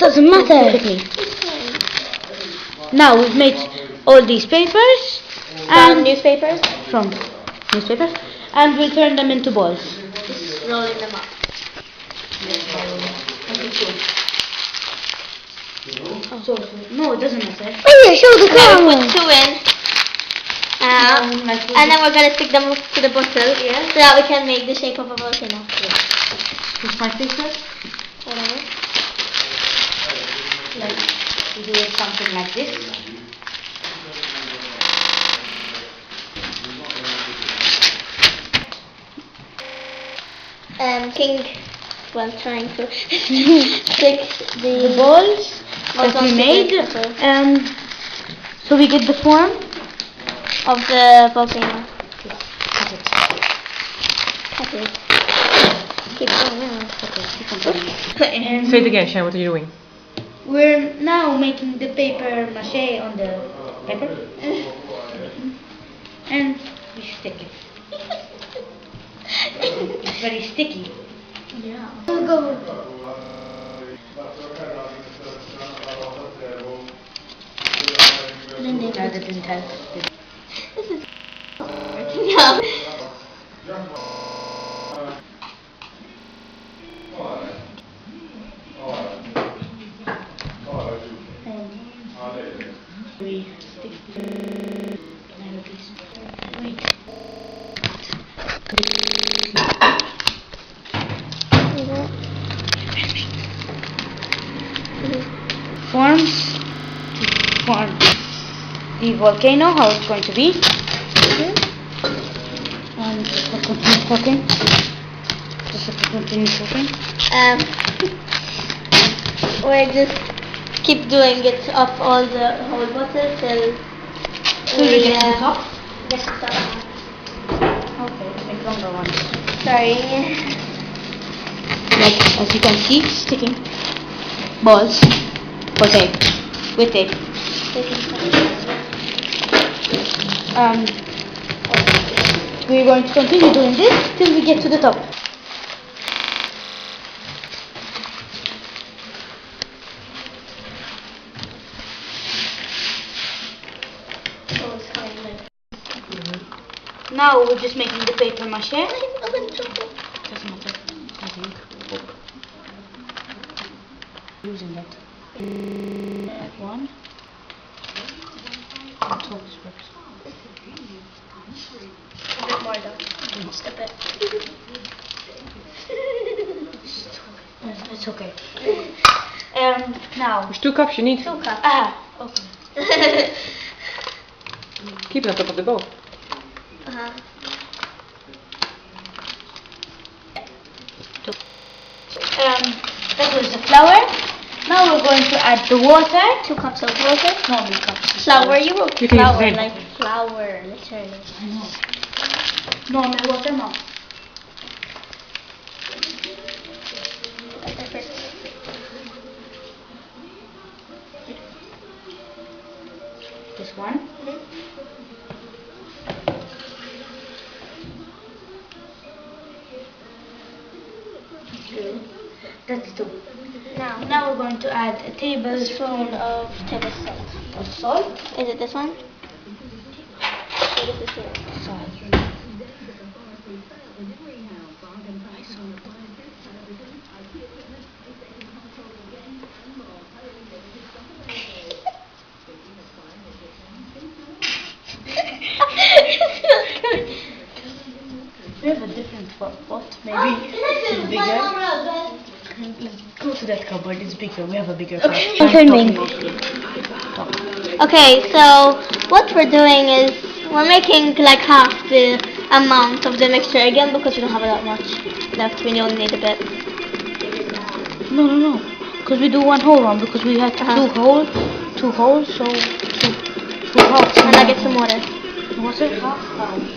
Doesn't matter. Look at me. Now we've made all these papers And newspapers? from newspapers, and we'll turn them into balls. Just rolling them up. So no, it doesn't matter. Oh yeah, show the Okay, camera. put 2 in. And then we're gonna stick them to the bottle so that we can make the shape of a volcano. Here's my paper. Whatever. Like we do it something like this. King was trying to stick The balls that we made, so we get the form of the volcano. Cut it. Cut it. Keep going around. Say it again, Shane, what are you doing? We're now making the paper mache on the paper, and we stick it. It's very sticky. Yeah. Go. That didn't help. This is no. We stick forms to form the volcano, how it's going to be. And we'll continue talking. Just have to continue talking. We just keep doing it up all the whole bottle till we get to the top. Get to the top. Okay, make longer ones. Sorry. Like as you can see, sticking balls for tape with tape. We're going to continue doing this till we get to the top. Now we're just making the paper mache. Doesn't matter, I think. Using that. That one. That's how this works. A bit more though. Just a bit. It's okay. Now. There's 2 cups you need. 2 cups. Okay. Keep it on top of the bowl. That was the flour. Now we're going to add the water. 2 cups of water. No, 3 cups. Flour, you wrote You can use flour, the same. like flour, literally. I know. Normal water, no. This one. That's 2. Now we're going to add a tablespoon of table salt. of salt. Is it this one? So this is here. Salt. We have a different pot, maybe it's bigger. Go to that cupboard, it's bigger. We have a bigger pot. I'm filming. Okay, so what we're doing is we're making like half the amount of the mixture again because we don't have that much left. We only need a bit. No. Because we do one whole one because we had two holes, so two halves. And I get some water. Water? Half?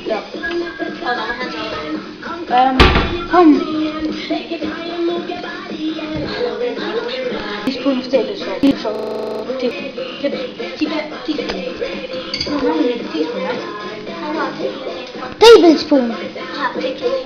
Yeah. Hold on, my hands are over. Come. Teaspoon of table salt. Teaspoon, right? I know, Tablespoon. tablespoon.